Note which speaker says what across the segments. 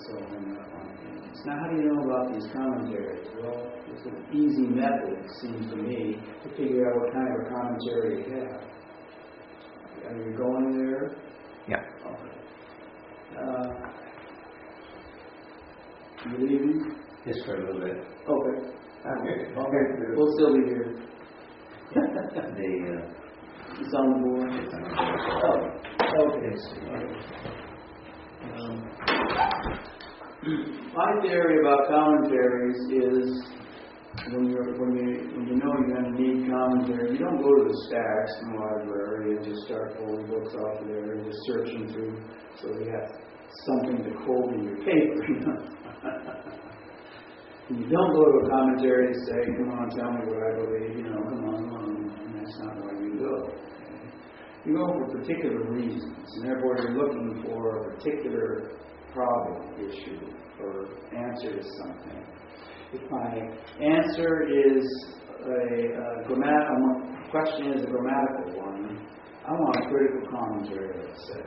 Speaker 1: so hung up on things. Now, how do you know about these commentaries? Well, it's an easy method, it seems to me, to figure out what kind of a commentary you have. Are you going there?
Speaker 2: Yeah.
Speaker 1: Okay. You leaving?
Speaker 2: Just for a little bit.
Speaker 1: Okay. Okay. We'll still be here. It's on the board. Okay. My theory about commentaries is when you know you're going to need commentary, you don't go to the stacks in the library and just start pulling books off of there and just searching through so you have something to quote in your paper. You don't go to a commentary and say, come on, tell me what I believe, come on. And that's not why you go. Okay? You go for particular reasons, and therefore you're looking for a particular problem, issue, or answer to something. If my answer is question is a grammatical one, I want a critical commentary, let's say.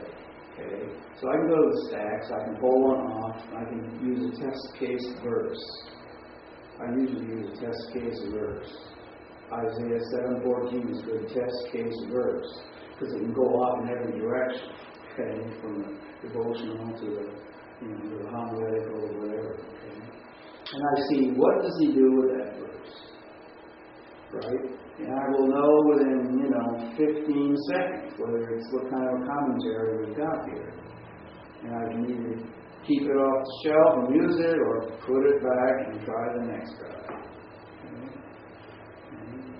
Speaker 1: Okay? So I can go to the stacks, I can pull one off, I can use a test case verse. I usually use a test case verse. Isaiah 7:14 is a good test case verse because it can go off in every direction, okay, from the devotional to the homiletical or whatever. Okay? And I see what does he do with that verse, right? And I will know within 15 seconds whether it's what kind of a commentary we've got here, and I can either keep it off the shelf and use it, or put it back and try the next guy. Okay?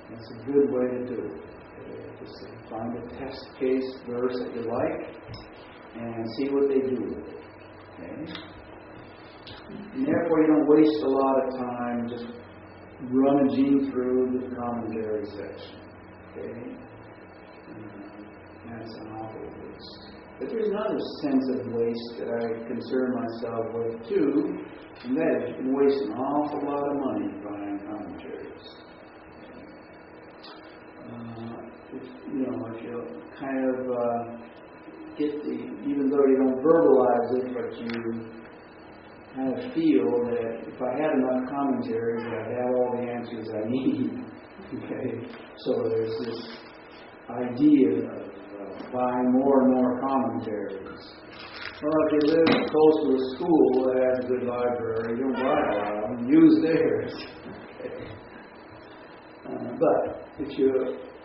Speaker 1: That's a good way to do it. Okay? Just find a test case verse that you like and see what they do with it. Okay? And therefore, you don't waste a lot of time just rummaging through the commentary section. Okay? That's an awful waste. But there's another sense of waste that I concern myself with too, and that is you waste an awful lot of money buying commentaries. If you kind of get even though you don't verbalize it, but you kind of feel that if I had enough commentaries, I'd have all the answers I need. Okay, so there's this idea of buying more and more commentaries. Well, if you live close to a school that has a good library, you don't buy a lot of them, use theirs.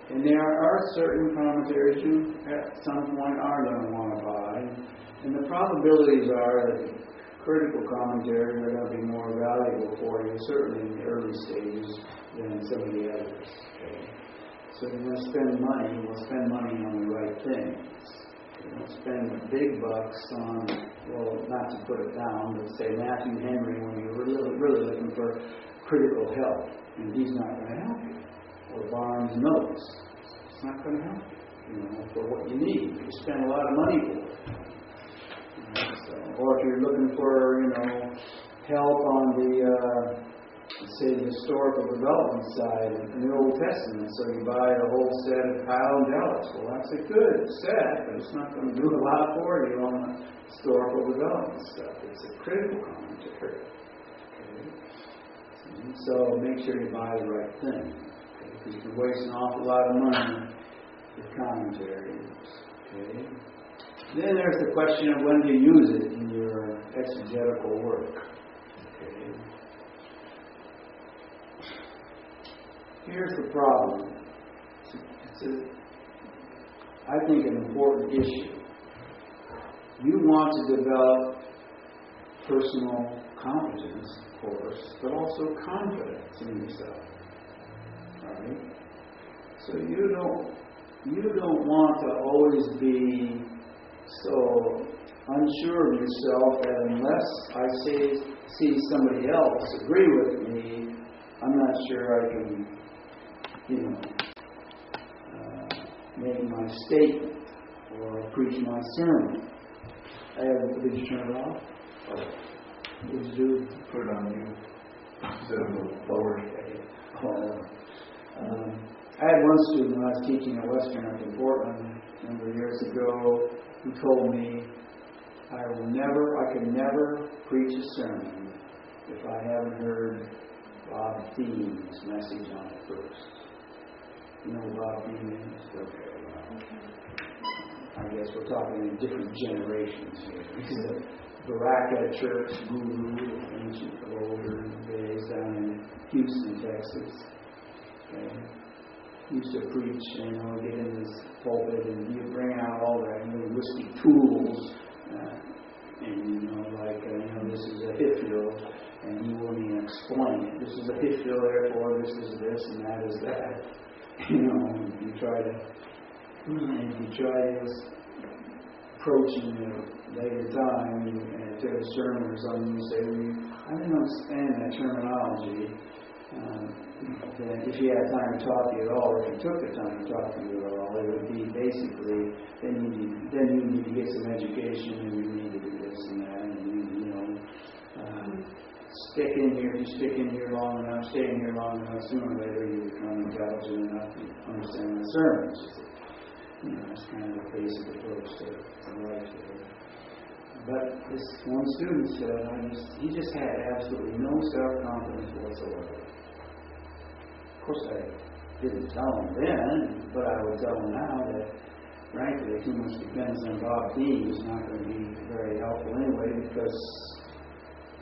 Speaker 1: And there are certain commentaries you at some point are going to want to buy, and the probabilities are that critical commentaries are going to be more valuable for you, certainly in the early stages, than some of the others. Okay? So if you're going to spend money, you will spend money on the right things. You don't spend big bucks on, not to put it down, but say Matthew Henry when you're really looking for critical help, and he's not going to help you. Or Barnes Notes. It's not going to help you, for what you need. You spend a lot of money for it. Or if you're looking for, help on the historical development side in the Old Testament, so you buy a whole set of Kyle and Dallas. Well, that's a good set, but it's not going to do a lot for you on the historical development stuff. It's a critical commentary. Okay? So make sure you buy the right thing, because you can waste an awful lot of money with commentaries. Okay? Then there's the question of when do you use it in your exegetical work. Okay? Here's the problem. It's I think an important issue. You want to develop personal competence, of course, but also confidence in yourself. Right? So you don't want to always be so unsure of yourself that unless I see somebody else agree with me, I'm not sure I can, make my statement or preach my sermon. Did you turn it off? Or did you do?
Speaker 2: Put it on you. Instead of lower.
Speaker 1: I had one student when I was teaching at Western up in Portland a number of years ago who told me I can never preach a sermon if I haven't heard Bob Thiem's message on it first. You know who Bob Thiem is? Okay, well, I guess we're talking in different generations here. He's a Baraka church guru of ancient, older days down in Houston, Texas. Okay. He used to preach, get in his pulpit and he'd bring out all that linguistic tools. This is a Hitfield, and he wouldn't even explain it. This is a Hitfield, therefore this is this, and that is that. If you try approaching a later time to a sermon or something, you say, I didn't understand that terminology. Then if he had time to talk to you at all, or if he took the time to talk to you at all, it would be basically, then you need to get some education, and you need to do this and that, and stick in here. If you stick in here long enough, stay in here long enough, sooner or later you become intelligent enough to understand the sermons. That's kind of the basic approach to life there. But this one student said, he just had absolutely no self-confidence whatsoever. Of course, I didn't tell him then, but I would tell him now that, frankly, too much depends on Bob Thiem is not going to be very helpful anyway, because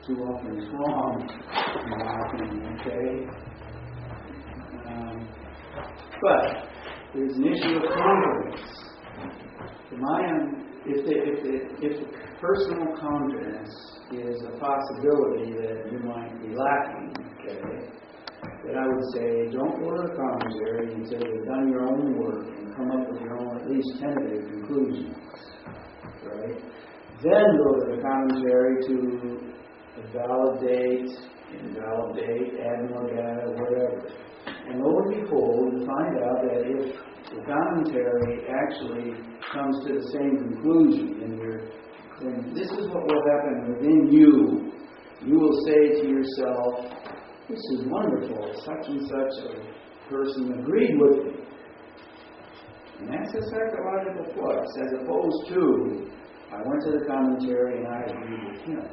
Speaker 1: too often it's wrong, in my opinion, okay? But there's an issue of confidence. If the personal confidence is a possibility that you might be lacking, okay, then I would say don't go to the commentary until you've done your own work and come up with your own at least tentative conclusions, right? Then go to the commentary to validate, invalidate, add more data, whatever. And lo and behold, you find out that if the commentary actually comes to the same conclusion, then this is what will happen within you. You will say to yourself, this is wonderful, such and such a person agreed with me. And that's a psychological plus, as opposed to, I went to the commentary and I agreed with him.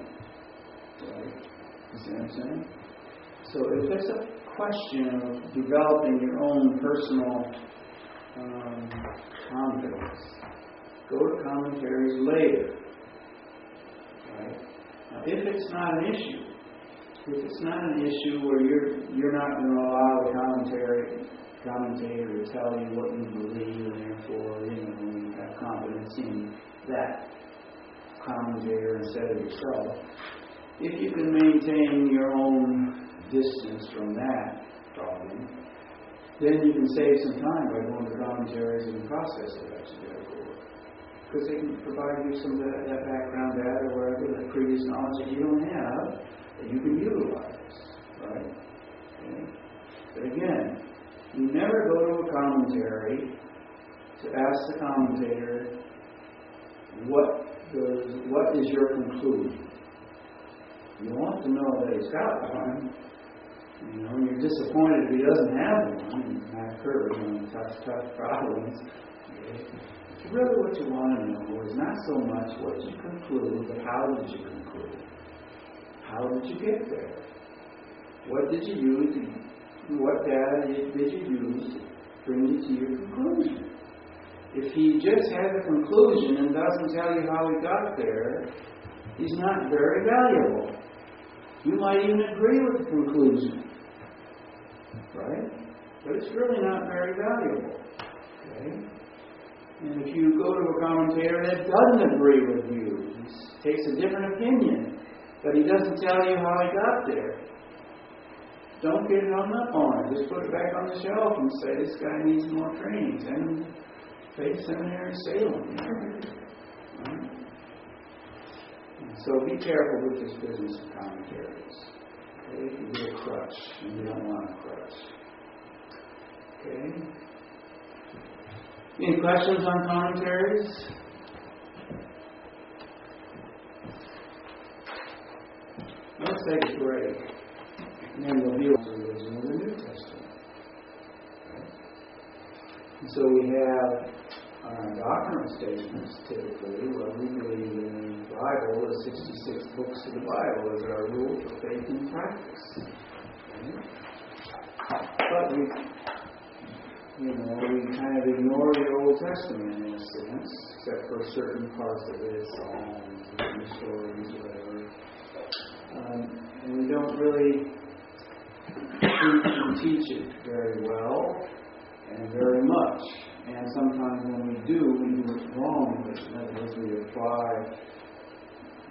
Speaker 1: Right? You see what I'm saying? So if it's a question of developing your own personal confidence, go to commentaries later. Right? Now, if it's not an issue, where you're not going to allow the commentator to tell you what you believe, and therefore you have confidence in that commentator instead of yourself. If you can maintain your own distance from that problem, then you can save some time by going to commentaries in the process of exegetical work. Because they can provide you some of that background data or whatever, that previous knowledge that you don't have, that you can utilize. Right? Okay. But again, you never go to a commentary to ask the commentator, what is your conclusion? You want to know that he's got one. And you're disappointed if he doesn't have one. And that occurs on tough problems. Okay. Really what you want to know is not so much what you conclude, but how did you conclude? How did you get there? What did you use? What data did you use to bring you to your conclusion? If he just has a conclusion and doesn't tell you how he got there, he's not very valuable. You might even agree with the conclusion, right? But it's really not very valuable. Okay? And if you go to a commentator that doesn't agree with you, he takes a different opinion, but he doesn't tell you how he got there, don't get hung up on it. Just put it back on the shelf and say, this guy needs more training. Send him to Seminary Salem. Right? So be careful with this business of commentaries. Okay? It can be a crutch, and you don't want a crutch. Okay? Any questions on commentaries? Let's take a break, and then we'll deal with the religion of the New Testament. Okay? And so we have our doctrinal statements, typically, well, we believe in the Bible, the 66 books of the Bible, as our rule for faith and practice. Okay? But we kind of ignore the Old Testament in a sense, except for certain parts of it, Psalms, and stories, whatever. And we don't really teach it very well and very much. And sometimes when we do it wrong. In other words, we apply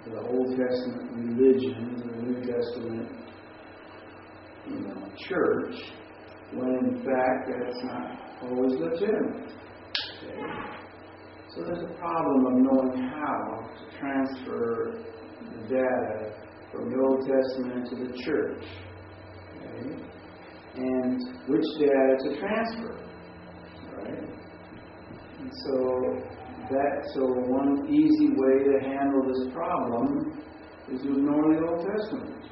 Speaker 1: the Old Testament religion to the New Testament, church, when in fact that's not always legitimate. Okay? So there's a problem of knowing how to transfer the data from the Old Testament to the church. Okay? And which data to transfer. Right? And so one easy way to handle this problem is to ignore the Old Testament.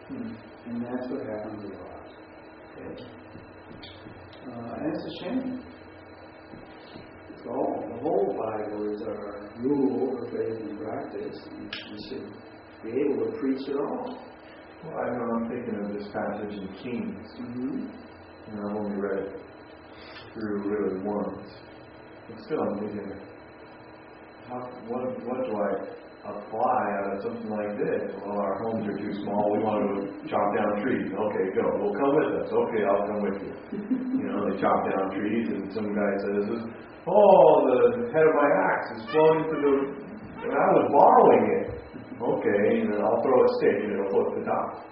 Speaker 1: And that's what happens a lot. Okay? And it's a shame. The whole Bible is our rule for faith and practice, and we should be able to preach it all.
Speaker 2: Well, I know I'm thinking of this passage in Kings, and I've only read it through really once. But still, I'm thinking, what do I apply out of something like this? Well, our homes are too small. We want to chop down trees. Okay, go. Well, come with us. Okay, I'll come with you. They chop down trees, and some guy says, the head of my axe is floating to and I was borrowing it. Okay, and then I'll throw a stick and it'll flip the top.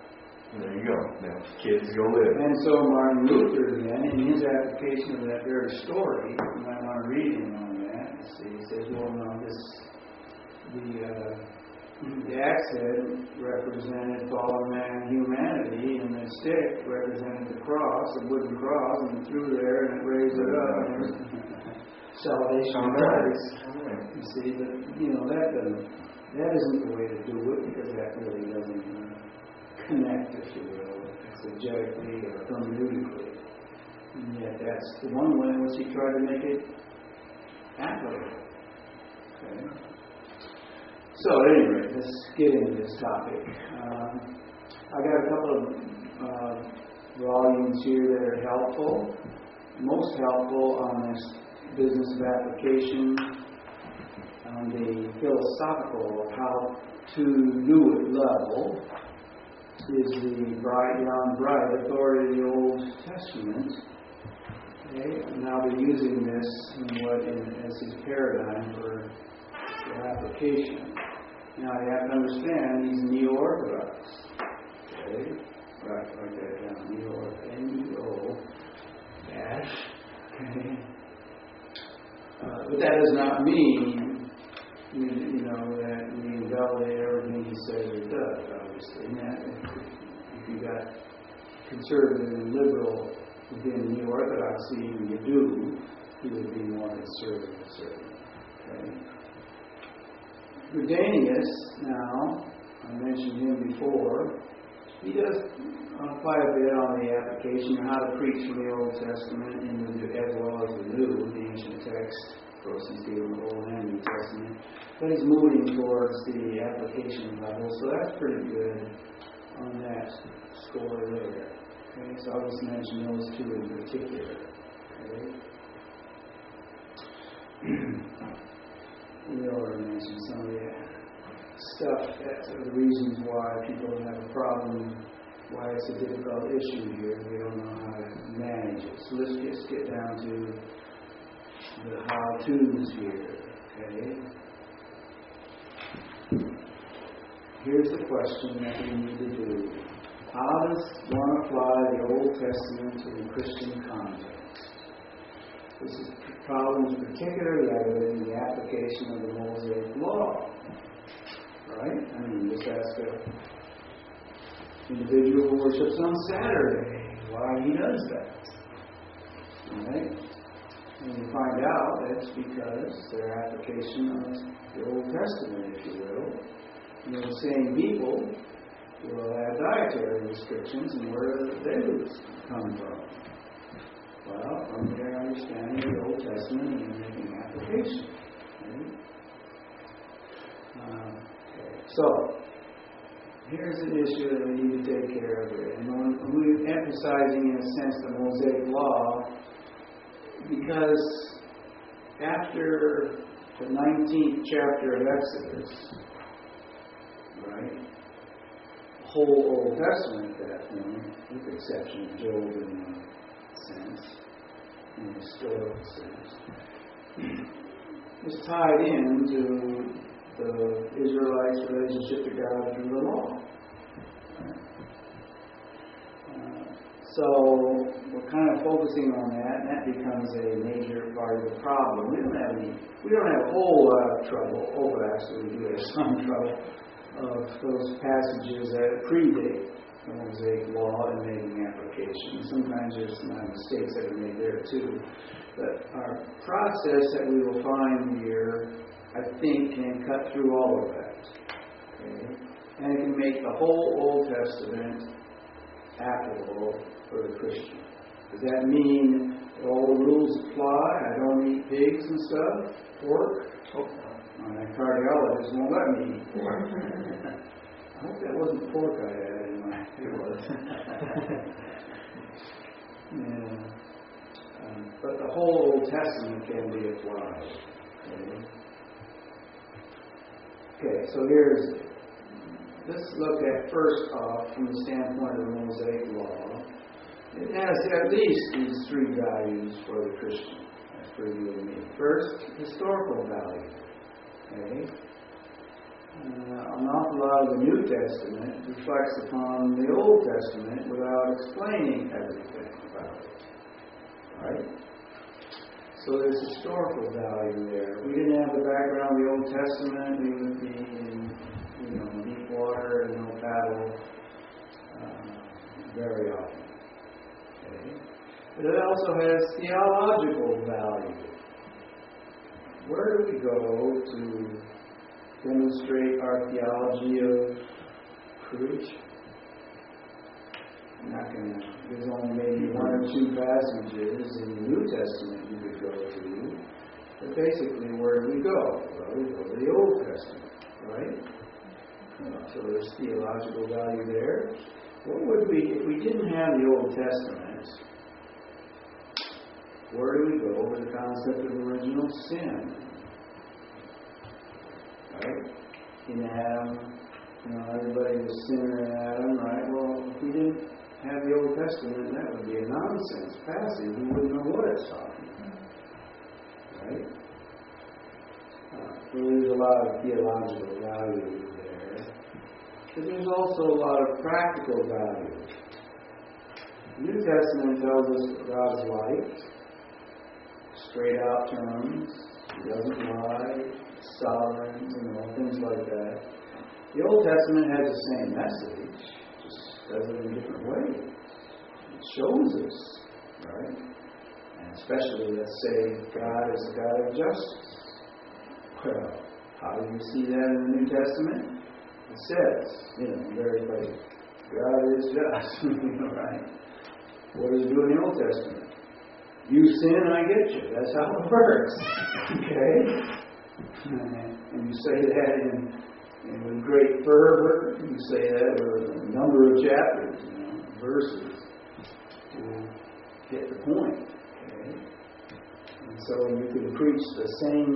Speaker 2: And there you go. Now, kids go live.
Speaker 1: And so Martin Luther, then, in his application of that very story, you might want to read him on that. He says, the axe head represented fallen man humanity, and the stick represented the cross, the wooden cross, and threw there and it raised it up. And salvation of Christ. You see, but that isn't the way to do it, because that really doesn't connect, if you will, exegetically or hermeneutically. And yet that's the one way in which he tried to make it applicable. Okay? So at any rate, let's get into this topic. I got a couple of volumes here that are helpful. Most helpful on this business of application, on the philosophical how to do it level, is the John Bright Authority of the Old Testament. Okay? And I'll be using this as his paradigm for application. Now you have to understand he's Neo-Orthodox. Okay? Right, write that down. Neo, dash. Okay? But that does not mean, that we invalidate everything he says or does, obviously. And that, if you got conservative and liberal within Neo-Orthodoxy, he would be more conservative, certainly. Okay? Rudanius, now, I mentioned him before, he does quite a bit on the application of how to preach from the Old Testament as well as the New, the ancient text. Of course, he's dealing with the Old and New Testament. But he's moving towards the application level, so that's pretty good on that score there. Okay, so I'll just mention those two in particular. Okay. We already mentioned some of the stuff, that's the reasons why people have a problem, why it's a difficult issue here. We don't know how to manage it. So let's just get down to the how-tos here. Okay? Here's the question that we need to do. How does one apply the Old Testament to the Christian context? This problem is particularly evident in the application of the Mosaic Law. Right? Just ask an individual who worships on Saturday why he does that. Right? And you find out that's because their application of the Old Testament, if you will. Those same people will have dietary restrictions, and where do they come from? Well, from their understanding of the Old Testament and then making application. So, here's an issue that we need to take care of here. And we're emphasizing, in a sense, the Mosaic Law because after the 19th chapter of Exodus, right, the whole Old Testament at that point, with the exception of Job in a sense, in a historical sense, was tied into the Israelites' relationship to God through the law. So we're kind of focusing on that, and that becomes a major part of the problem. We don't have a whole lot of trouble. Actually, we do have some trouble of those passages that predate the Mosaic Law and making application. Sometimes there's some mistakes that are made there too. But our process that we will find here, I think, can cut through all of that. Okay? And it can make the whole Old Testament applicable for the Christian. Does that mean that all the rules apply? I don't eat pigs and stuff? Pork? My cardiologist won't let me eat pork. I hope that wasn't pork I had in my... It was. Yeah. But the whole Old Testament can be applied. Okay, so let's look at first off from the standpoint of the Mosaic Law. It has at least these three values for the Christian, as for you and me. First, historical value. Okay? An awful lot of the New Testament reflects upon the Old Testament without explaining everything about it. Right? So there's historical value there. If we didn't have the background of the Old Testament, we would be in deep water and no paddle very often. Okay? But it also has theological value. Where do we go to demonstrate our theology of creation? I'm not going to... There's only maybe one or two passages in the New Testament you could go to. But basically, where do we go? Well, we go to the Old Testament, right? So there's theological value there. What would we, if we didn't have the Old Testament, where do we go over the concept of original sin? Right? In Adam, everybody was a sinner in Adam, right? Well, if we didn't have the Old Testament, that would be a nonsense passage. We wouldn't know what it's talking about. Right? So there's a lot of theological value there. But there's also a lot of practical value. The New Testament tells us that God's light, straight out terms, He doesn't lie, sovereign, things like that. The Old Testament has the same message, just does it in a different way. It shows us, right? And especially, let's say, God is a God of justice. Well, how do you see that in the New Testament? It says, very plain, God is just, right? What does it do in the Old Testament? You sin, I get you. That's how it works. Okay? And you say that and with great fervor. You say that with a number of chapters, verses to get the point. Okay? And so you can preach the same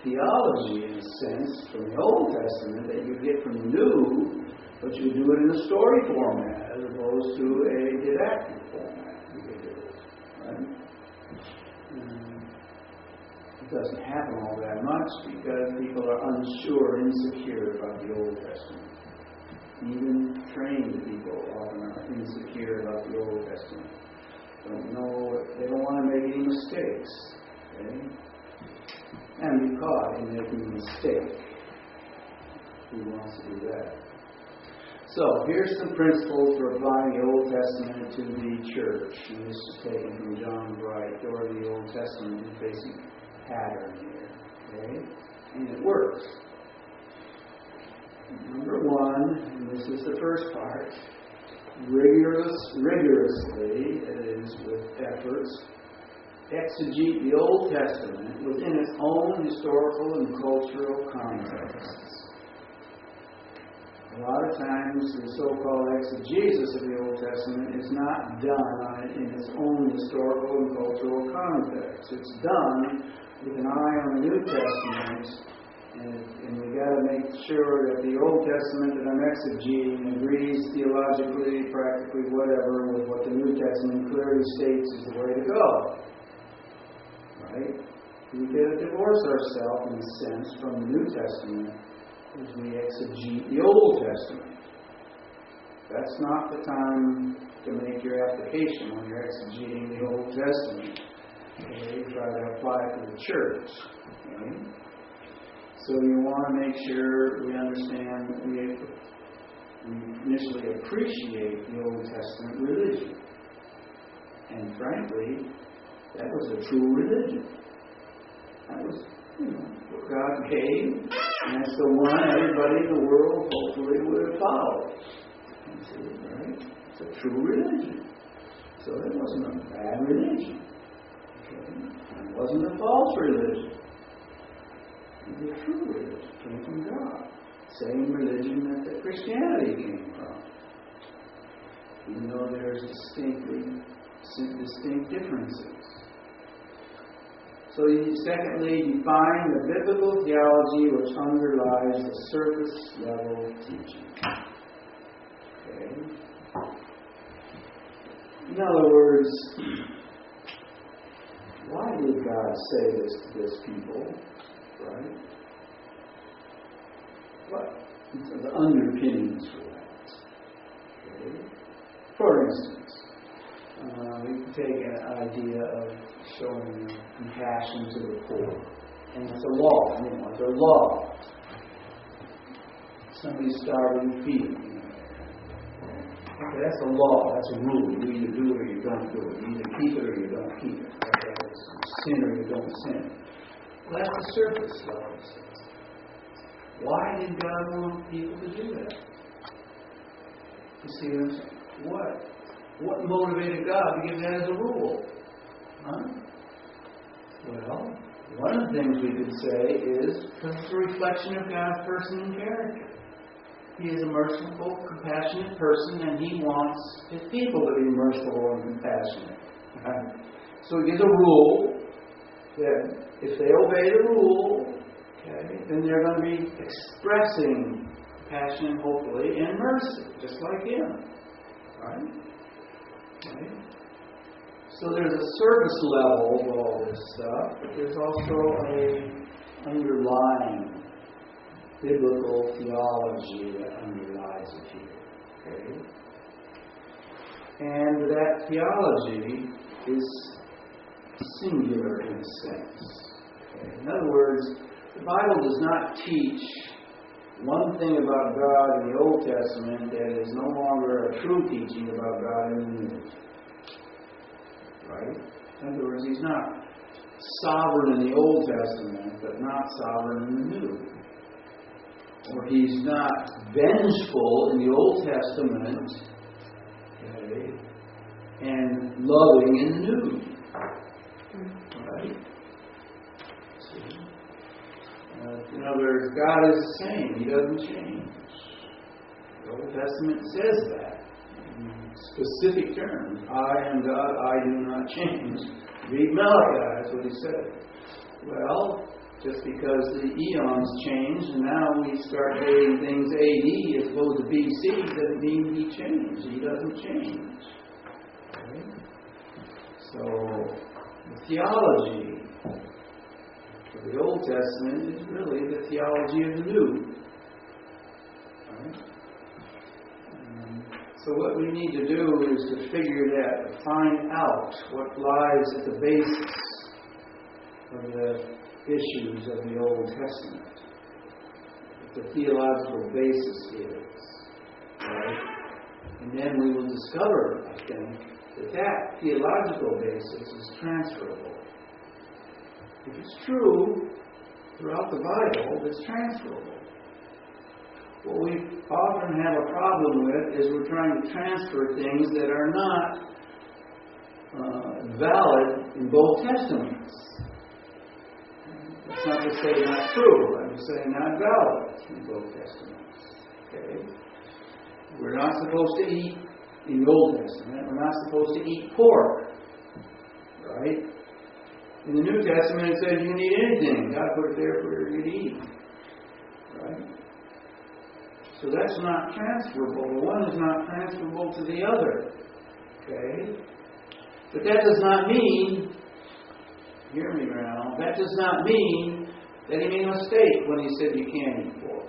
Speaker 1: theology, in a sense, from the Old Testament that you get from the New, but you do it in a story format as opposed to a didactic format. You can do it, right? It doesn't happen all that much because people are unsure, insecure about the Old Testament. Even trained people often are insecure about the Old Testament. They don't want to make any mistakes. Okay? And be caught in making a mistake. Who wants to do that? So, here's some principles for applying the Old Testament to the church. And this is taken from John Bright, or the Old Testament basic pattern here. Okay? And it works. Number one, and this is the first part, rigorously, that is, with efforts, exegete the Old Testament within its own historical and cultural contexts. A lot of times the so-called exegesis of the Old Testament is not done in its own historical and cultural context. It's done with an eye on the New Testament, and we've got to make sure that the Old Testament that I'm exegeting agrees theologically, practically, whatever, with what the New Testament clearly states is the way to go. Right? We get to divorce ourselves, in a sense, from the New Testament as we exegete the Old Testament. That's not the time to make your application when you're exegeting the Old Testament. Okay, try to apply it to the church. Okay? So you want to make sure we understand that we initially appreciate the Old Testament religion. And frankly, that was a true religion. That was, what God gave, and that's the one everybody in the world hopefully would have followed. Right? It's a true religion. So it wasn't a bad religion. Okay? It wasn't a false religion. It was a true religion. It came from God. Same religion that Christianity came from. Even though there's distinct differences. So secondly, define the biblical theology which underlies the surface level teaching. Okay. In other words, why did God say this to this people? Right? What are the underpinnings for that? Okay. For instance, we can take an idea of showing compassion to the poor. And it's a law. It's a law. Somebody's starving, feed them. Okay, that's a law. That's a rule. You either do it or you don't do it. You either keep it or you don't keep it. Okay, you sin or you don't sin. Well, that's the surface level. Why did God want people to do that? You see what I'm saying? What motivated God to give that as a rule? Huh? Well, one of the things we could say is because it's a reflection of God's person and character. He is a merciful, compassionate person, and He wants His people to be merciful and compassionate. Right? So He gives a rule that if they obey the rule, okay, then they're going to be expressing compassion, hopefully, and mercy, just like Him. Right? Okay. So there's a surface level of all this stuff, but there's also an underlying biblical theology that underlies it here. Okay? And that theology is singular in a sense. Okay? In other words, the Bible does not teach one thing about God in the Old Testament that is no longer a true teaching about God in the New. Right? In other words, He's not sovereign in the Old Testament, but not sovereign in the New. Or He's not vengeful in the Old Testament, okay, and loving in the New. Right? See? In other words, God is the same. He doesn't change. The Old Testament says that in specific terms. I am God, I do not change. Read Malachi, that's what He said. Well, just because the eons changed and now we start dating things AD as opposed to BC doesn't mean He changed. He doesn't change. Okay? So, the theology of the Old Testament is really the theology of the New. Right? So what we need to do is to figure that, find out what lies at the basis of the issues of the Old Testament. What the theological basis is. Right? And then we will discover, I think, that theological basis is transferable. If it's true throughout the Bible, it's transferable. What we often have a problem with is we're trying to transfer things that are not valid in both testaments. That's not to say not true. I'm just saying not valid in both testaments. Okay? We're not supposed to eat, in the Old Testament, we're not supposed to eat pork. Right? In the New Testament it says you can eat anything. God put it there for you to eat. Right? So that's not transferable. The one is not transferable to the other. Okay? But that does not mean, hear me now, that does not mean that he made a mistake when he said you can't eat pork.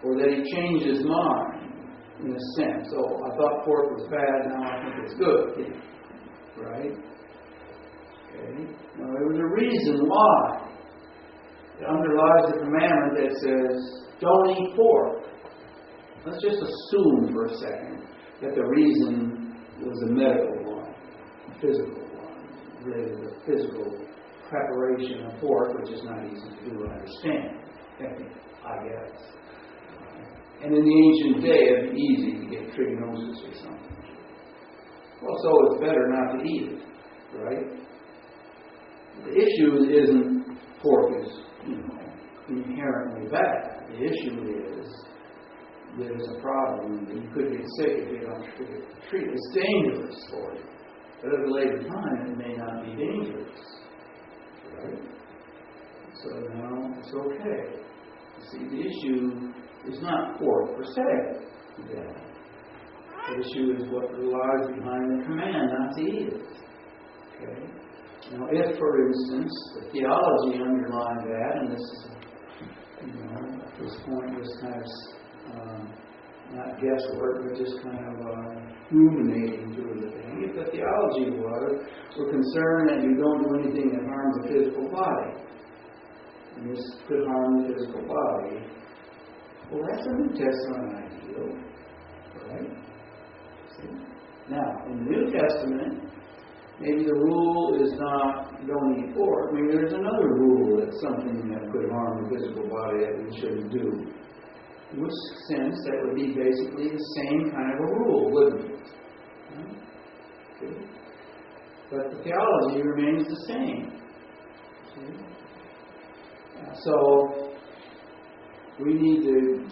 Speaker 1: Or that he changed his mind, in a sense. Oh, I thought pork was bad, now I think it's good. Right? Okay? Now, there was a reason why. It underlies the commandment that says, don't eat pork. Let's just assume for a second that the reason was a medical one, a physical one, related to the physical preparation of pork, which is not easy to do and understand, I guess. And in the ancient day, it'd be easy to get trichinosis or something. Well, so it's better not to eat it, right? The issue isn't pork is, inherently bad. The issue is there's a problem that you could get sick if you don't treat it. It's dangerous for you. But at a later time, it may not be dangerous. Right? So now it's okay. You see, the issue is not pork per se. Then. The issue is what lies behind the command not to eat it. Okay? Now, if, for instance, the theology underlying that, and this is, at this point, just kind of not guesswork, but just kind of ruminating through the thing. If the theology was, we're concerned that you don't do anything that harms the physical body, and this could harm the physical body, well, that's a New Testament ideal, right? See? Now, in the New Testament, maybe the rule is not don't eat pork. Maybe there's another rule that's something that could harm the physical body that we shouldn't do. In which sense, that would be basically the same kind of a rule, wouldn't it? Okay. But the theology remains the same. So, we need to,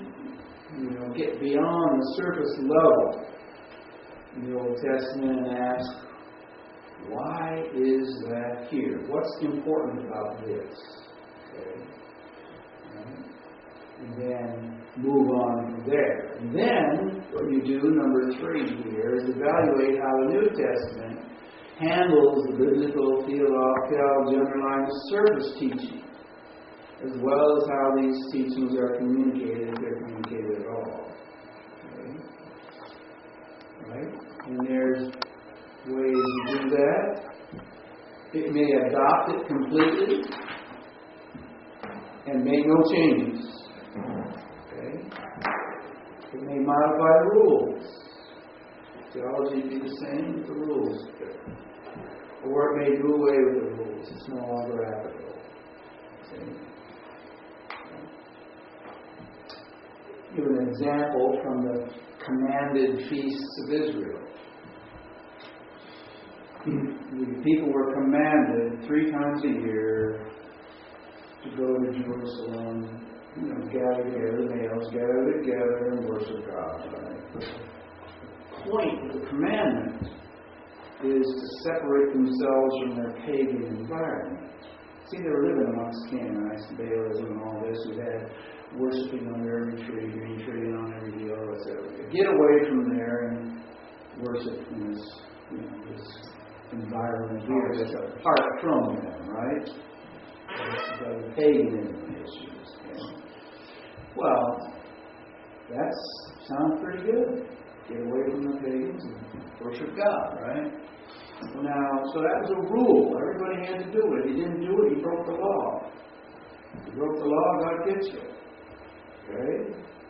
Speaker 1: get beyond the surface level in the Old Testament and ask, why is that here? What's important about this? Okay. And then move on from there. And then, what you do, number 3 here, is evaluate how the New Testament handles the biblical theology underlying the surface teaching, as well as how these teachings are communicated, if they're communicated at all. Okay? Right? And there's ways to do that. It may adopt it completely and make no changes. Okay? It may modify the rules. Theology be the same, but the rules are different. Or it may do away with the rules. It's no longer applicable. Okay? Give an example from the commanded feasts of Israel. The people were commanded 3 times a year to go to Jerusalem, gather together, the males gather together and worship God. Right? The point of the commandment is to separate themselves from their pagan environment. See, they were living amongst Canaanites and Baalism and all this. We had worshiping under every tree, green tree, and on every deal, etc. Get away from there and worship in this, this environment here that's apart from them, right? It's about the pagan issues. Okay? Well, that sounds pretty good. Get away from the pagans and worship God, right? Well, now, so that was a rule. Everybody had to do it. If you didn't do it, you broke the law. If you broke the law, God gets you. Okay?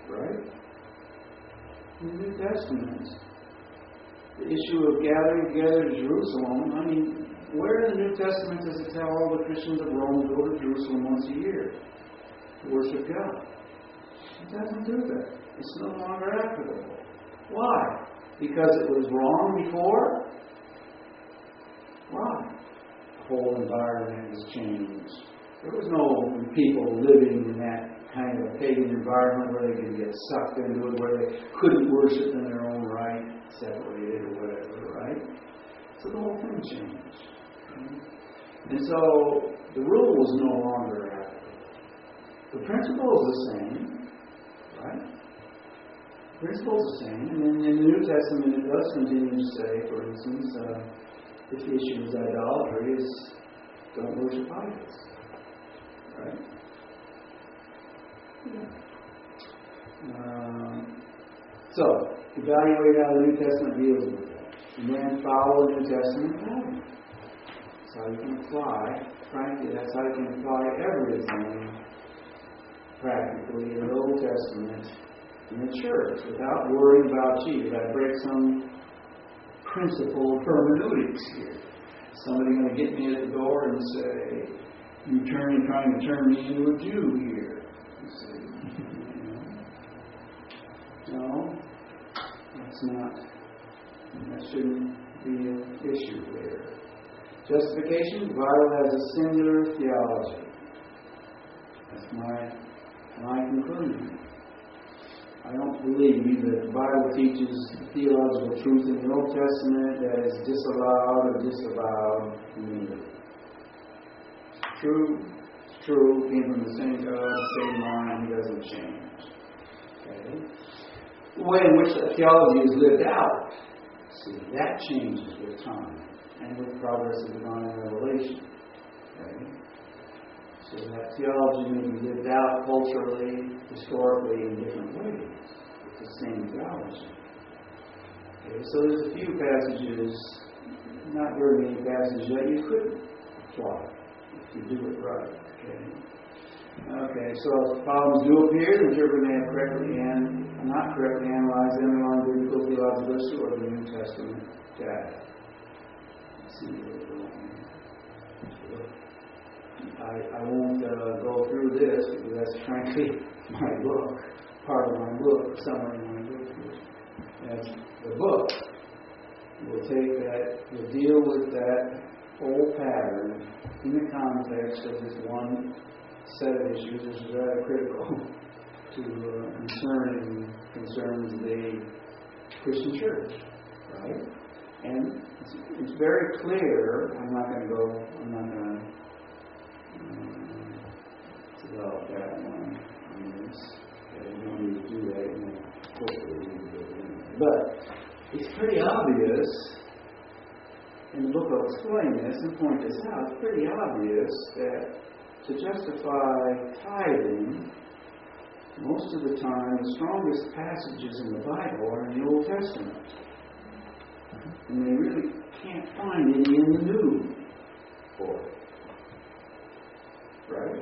Speaker 1: Right? In the New Testament, the issue of gathering together to Jerusalem, where in the New Testament does it tell all the Christians of Rome to go to Jerusalem once a year to worship God? It doesn't do that. It's no longer applicable. Why? Because it was wrong before? whole environment has changed. There was no people living in that kind of a pagan environment where they could get sucked into it, where they couldn't worship in their own right, separated or whatever, right? So the whole thing changed. And so the rule was no longer applicable. The principle is the same, right? The principle is the same. And in the New Testament it does continue to say, for instance, if the issue is idolatry, is don't worship idols. Right? So, evaluate how the New Testament deals with that. And then follow the New Testament pattern. That's how you can apply, frankly, that's how you can apply everything practically in the Old Testament in the church without worrying about, gee, did I break some principle of hermeneutics here? Somebody going to get me at the door and say, you're trying to turn me into a Jew here. You see, no, that's not. That shouldn't be an issue there. Justification, the Bible has a singular theology. That's my conclusion. I don't believe that the Bible teaches theological truth in the Old Testament that is disallowed or disavowed in the New. It's true, came from the same God, same mind, He doesn't change. Okay? The way in which that theology is lived out, see, that changes with time and with progress of divine revelation. Okay? So that theology may be lived out culturally, historically, in different ways. It's the same theology. Okay? So there's a few passages, not very many passages, that you could apply if you do it right. Okay, so problems do appear, the interpreter may have correctly and not correctly analyzed them along biblical theological issue or the New Testament data. Let's see where we're going. I won't go through this because that's frankly my book, part of my book, summary of my book. That's the book. We'll deal with that whole pattern in the context of this one set of issues, which is rather critical to concerns the Christian church, right? And it's very clear. I'm not going to develop that one on this. Okay, we don't need to do that. And hopefully we can do it anyway. But it's pretty obvious. And the book will explain this and point this out. It's pretty obvious that to justify tithing, most of the time, the strongest passages in the Bible are in the Old Testament. And they really can't find any in the New for it. Right?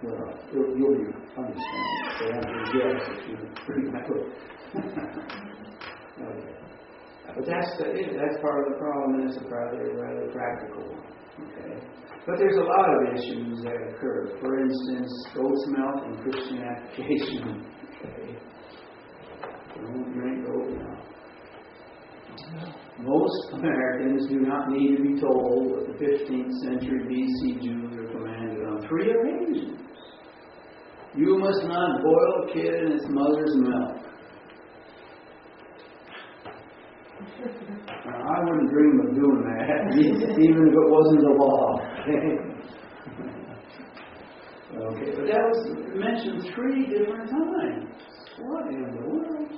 Speaker 1: Well, you'll understand. The answer is yes if you read my book. Okay. But that's part of the problem, and it's a rather practical one. Okay? But there's a lot of issues that occur. For instance, goat's milk and Christian application. Okay? Don't drink goat milk. Most Americans do not need to be told that the 15th century BC Jews are commanded on 3 occasions. You must not boil a kid in its mother's milk. Now, I wouldn't dream of doing that, even if it wasn't the law. Okay, but that was mentioned 3 different times. What in the world?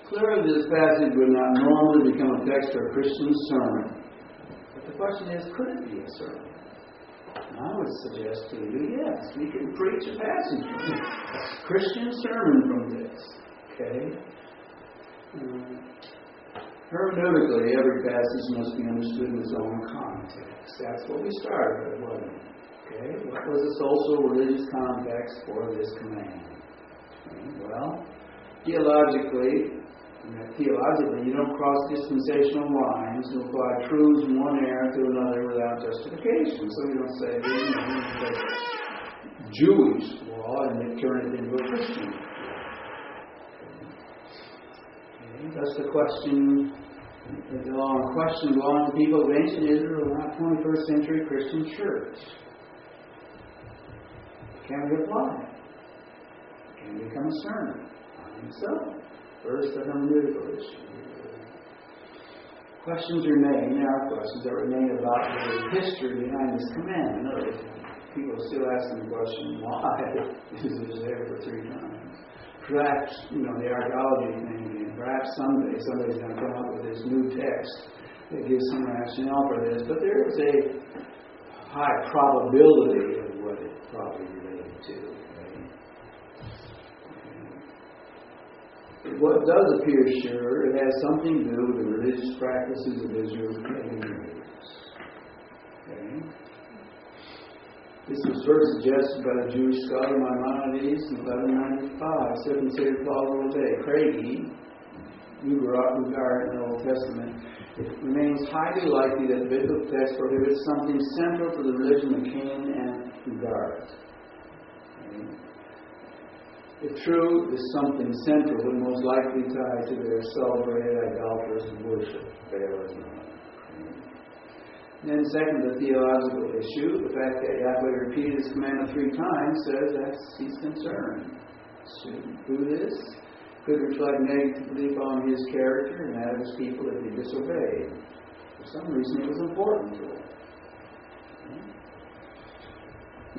Speaker 1: Clearly, this passage would not normally become a text for a Christian sermon. But the question is, could it be a sermon? And I would suggest to you, yes, we can preach a passage from this. A Christian sermon from this. Okay? Hermeneutically, every passage must be understood in its own context. That's what we started with, wasn't it? Okay? What was the social religious context for this command? Okay, well, theologically, you don't cross dispensational lines to apply truths from one era to another without justification. So you don't say, you take Jewish law and then turn it into a Christian law. Okay. That's the question The law in question belonged to people of ancient Israel, not 21st century Christian church. Can we apply it? Can it become a sermon? I think so. First, a hermeneutical issue. Questions are made, there are questions that were made about the history behind this command. Notice, people are still asking the question, why is it there for 3 times? Perhaps, the archaeology thing, and perhaps someday somebody's going to come up with this new text that gives some rationale for this, but there is a high probability of what it probably related to. What does appear sure, it has something to do with the religious practices of Israel's pagan rulers. Okay? This was first suggested by the Jewish scholar Maimonides in 1195, so considered plausible today. Craigie, who regard in the Old Testament, it remains highly likely that the biblical text prohibits something central to the religion of Canaan and Ugard. If true, is something central and most likely tied to their celebrated idolatrous worship. Then second, the theological issue. The fact that Yahweh repeated his commandment 3 times says that he's concerned. Shouldn't do this. Could reflect negatively upon his character and that of his people if he disobeyed. For some reason it was important to him.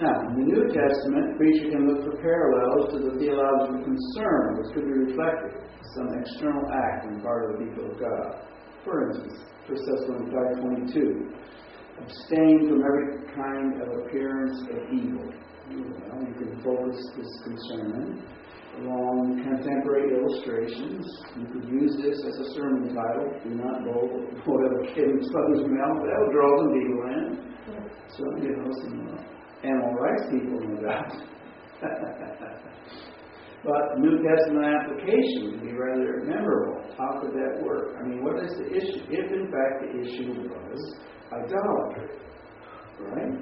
Speaker 1: Now, in the New Testament, the preacher can look for parallels to the theological concern which could be reflected in some external act on the part of the people of God. For instance, 1 Thessalonians 5:22, abstain from every kind of appearance of evil. Well, you can focus this concern along contemporary illustrations. You could use this as a sermon title, do not boil a kid in his mother's mouth. That'll draw some people in. So, some animal rights people, no doubt. But New Testament application would be rather memorable. How could that work? What is the issue? If in fact the issue was idolatry, right?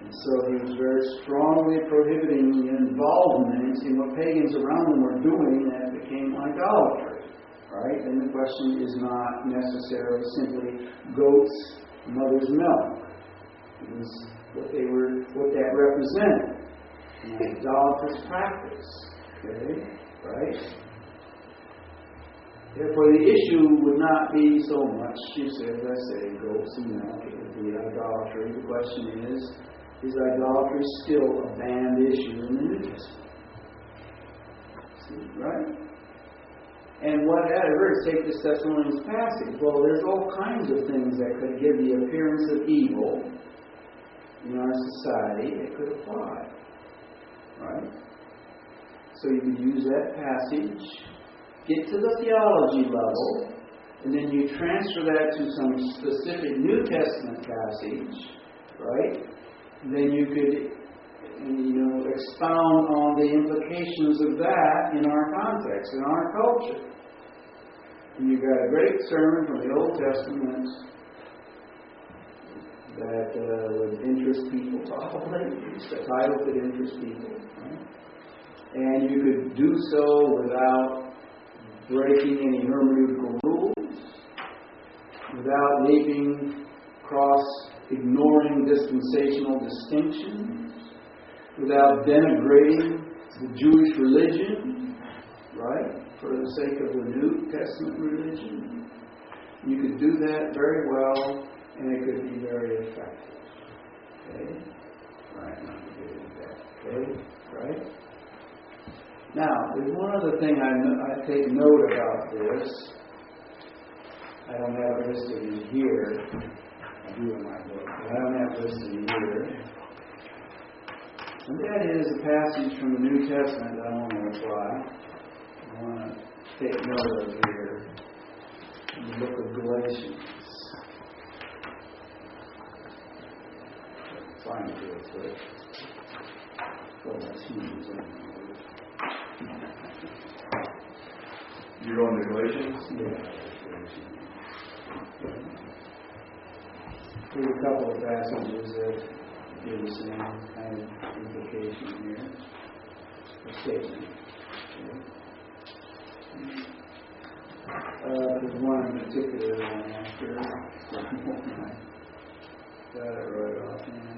Speaker 1: And so he was very strongly prohibiting involvement in what pagans around them were doing that became idolatry, right? And the question is not necessarily simply goats, mother's milk. It was what that represented. An idolatrous practice. Okay? Right? Therefore, the issue would not be so much, as I say, goats and milk. It would be idolatry. The question is idolatry still a banned issue in the New Testament? See, right? And let's take this Thessalonians passage. Well, there's all kinds of things that could give the appearance of evil in our society that could apply. Right? So you could use that passage, get to the theology level, and then you transfer that to some specific New Testament passage, right? And then you could, expound on the implications of that in our context, in our culture. And you've got a great sermon from the Old Testament that would interest people, probably. The title could interest people. Right? And you could do so without breaking any hermeneutical rules, without leaping across ignoring dispensational distinctions, without denigrating the Jewish religion, right, for the sake of the New Testament religion. You could do that very well, and it could be very effective. Okay? Right, not to get into that. Okay? Right? Now, there's one other thing I take note about this. I don't have it listed in here. I do in my book, but I don't have it listed in here. And that is a passage from the New Testament that I want to apply. I want to take note of here in the book of Galatians. Find it real quick.
Speaker 2: You're going to Galatians?
Speaker 1: Yeah. There's a couple of passages that give the same kind of implication here. A statement. Okay. There's one in particular I'm after. Got it right offhand.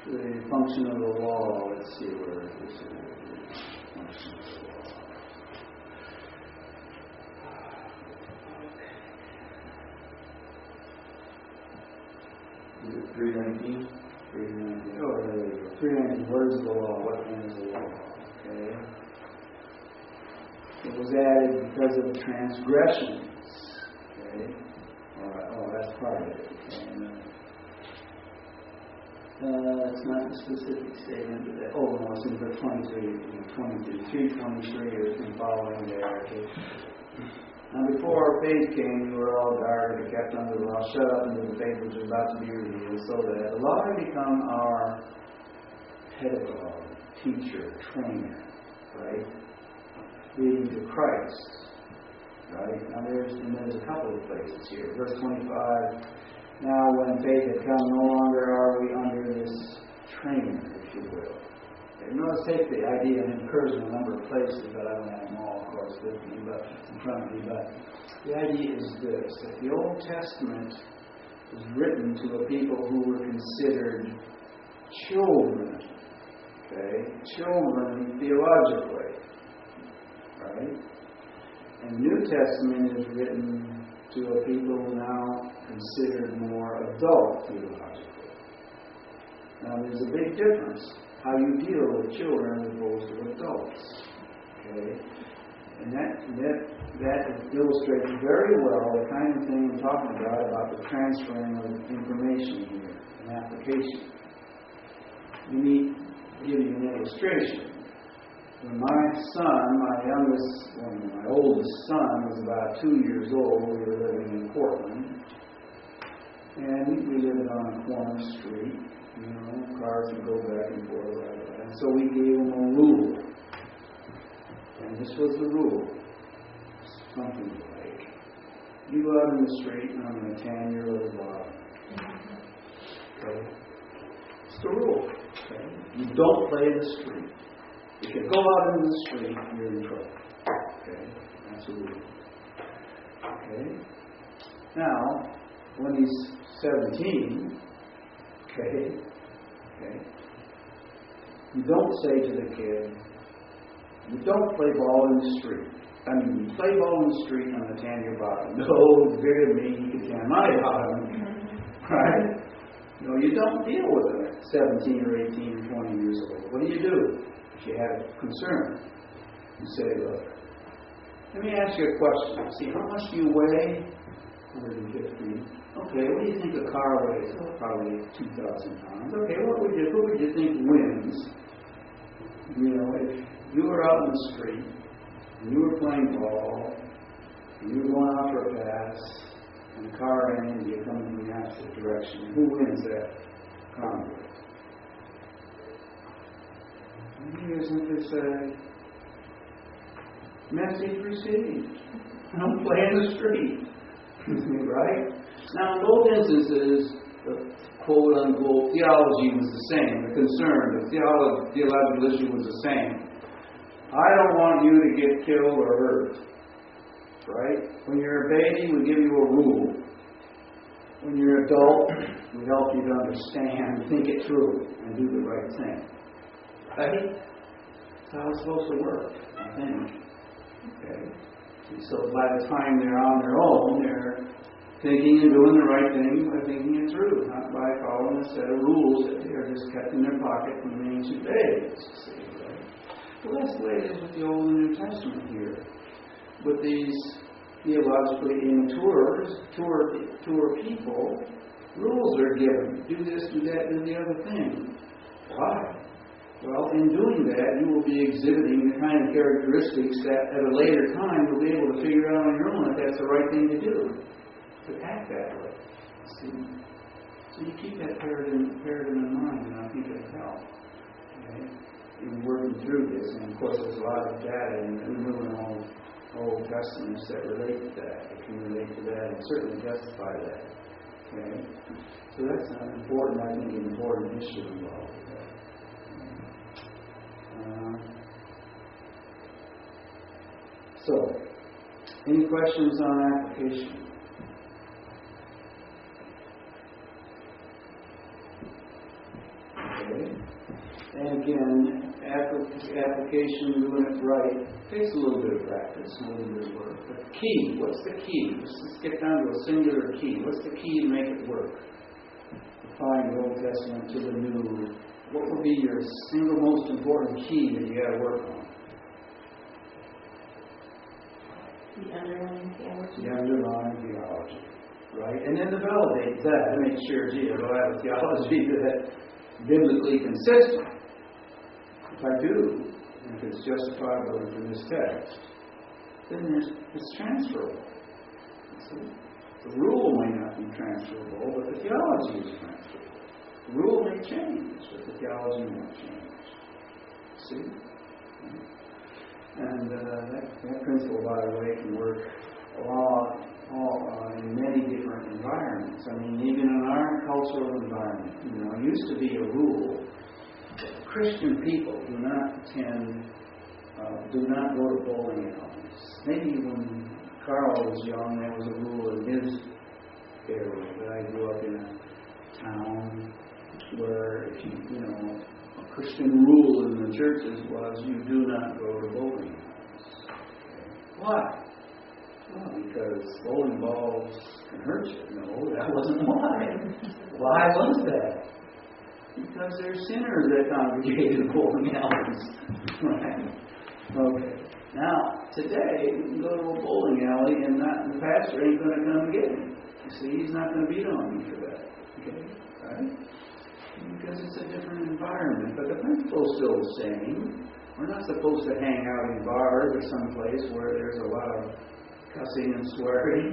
Speaker 1: The function of the law. Let's see where this is. Function of the law.
Speaker 2: Is it 319?
Speaker 1: 319. Oh, there we go. 319. Words of the law. What is the law? Okay. It was added because of transgressions. Okay. All right. Oh, that's part of it. Okay. It's not a specific statement, but that, oh no, it's in verse 3:23 and following there. Okay. Now before our faith came, you were all guarded and kept under the law, shut up into the faith which is about to be revealed, so that the law had become our pedagogue, teacher, trainer, right? Leading to Christ, right? Now there's a couple of places here. Verse 25. Now, when faith had come, no longer are we under this trainer, if you will. Okay, notice, take the idea, and it occurs in a number of places, but I don't have them all, of course, with me, but in front of me. But the idea is this: that the Old Testament was written to a people who were considered children. Okay, children theologically, right? And the New Testament is written to a people now considered more adult theologically. Now there's a big difference how you deal with children as opposed to adults. Okay? And that illustrates very well the kind of thing I'm talking about the transferring of information here, an application. Let me give you an illustration. When my oldest son was about 2 years old, we were living in Portland. And we lived on a corner street. Cars would go back and forth like that. And so we gave him a rule. And this was the rule. Something like, you go out in the street and I'm going to tan your little bottom. Okay? It's the rule. Okay? You don't play in the street. If you go out into the street, you're in trouble. Okay? That's a rule. Okay? Now, when he's 17, okay, you don't say to the kid, you don't play ball in the street. I mean, you play ball in the street, I'm going to tan your bottom. No, bigger than me, you can tan my bottom. Right? No, you don't deal with it at 17 or 18 or 20 years old. What do? If you have a concern, you say, look, let me ask you a question. See, how much do you weigh? 150. Okay, what do you think a car weighs? Oh, probably 2,000 pounds. Okay, who would you think wins? If you were out in the street, and you were playing ball, and you were going out for a pass, and the car ran into you coming from the opposite direction, who wins that conflict? And you simply say, message received. Don't play in the street. Right? Now, in both instances, the quote-unquote theology was the same. The concern, the theological issue was the same. I don't want you to get killed or hurt. Right? When you're a baby, we give you a rule. When you're an adult, we help you to understand, think it through, and do the right thing. Right? That's how it's supposed to work, I think. Okay? So by the time they're on their own, they're thinking and doing the right thing by thinking it through, not by following a set of rules that they are just kept in their pocket from the ancient days. See, right? Well, that's the way it is with the Old and New Testament here. With these theologically immature people, rules are given. Do this, do that, do the other thing. Why? Well, in doing that, you will be exhibiting the kind of characteristics that at a later time you'll be able to figure out on your own if that's the right thing to do. To act that way. See? So you keep that paradigm in mind, and I think it'll help. Okay? In working through this, and of course there's a lot of data in the New and Old Testaments that relate to that. It can relate to that and certainly justify that. Okay? So that's an important issue involved with that. So, Any questions on application? Okay. And again, application, doing it right, takes a little bit of practice, a little bit of work. But key, what's the key? Let's get down to a singular key. What's the key to make it work? Applying the Old Testament to the New. What would be your single most important key that you got to work on?
Speaker 3: The underlying theology.
Speaker 1: The underlying theology, right? And then to validate that, to make sure, gee, I have a theology that's biblically consistent. If I do, and if it's justifiable in this text, then it's transferable. See? The rule may not be transferable, but the theology is transferable. The rule may change, but the theology won't change. See? And that principle, by the way, can work in many different environments. I mean, even in our cultural environment, it used to be a rule that Christian people do not go to bowling alleys. Maybe when Carl was young, there was a rule in his area. But I grew up in a town where, a Christian rule in the churches was you do not go to bowling alleys. Why? Well, because bowling balls can hurt you. No, that wasn't why. Why was that? Because there's sinners that congregate in bowling alleys. Right? Okay. Now, today, you can go to a bowling alley and the pastor ain't going to come get me. You see, he's not going to beat on me for that. Okay? Right? Because it's a different environment. But the principle is still the same. We're not supposed to hang out in bars or someplace where there's a lot of cussing and swearing,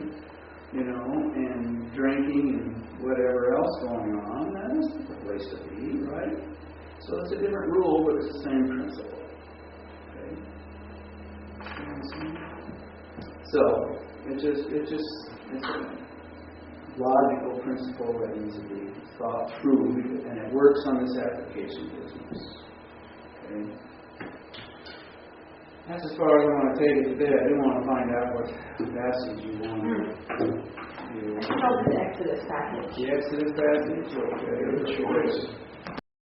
Speaker 1: and drinking and whatever else going on. That's not the place to be, right? So it's a different rule, but it's the same principle. Okay? So it's a logical principle that needs to be thought through, and it works on this application business. Okay? That's as far as I want to take it today. I do want to find out what passage you want to do.
Speaker 3: How the Exodus passage?
Speaker 1: The Exodus passage? Okay, good choice.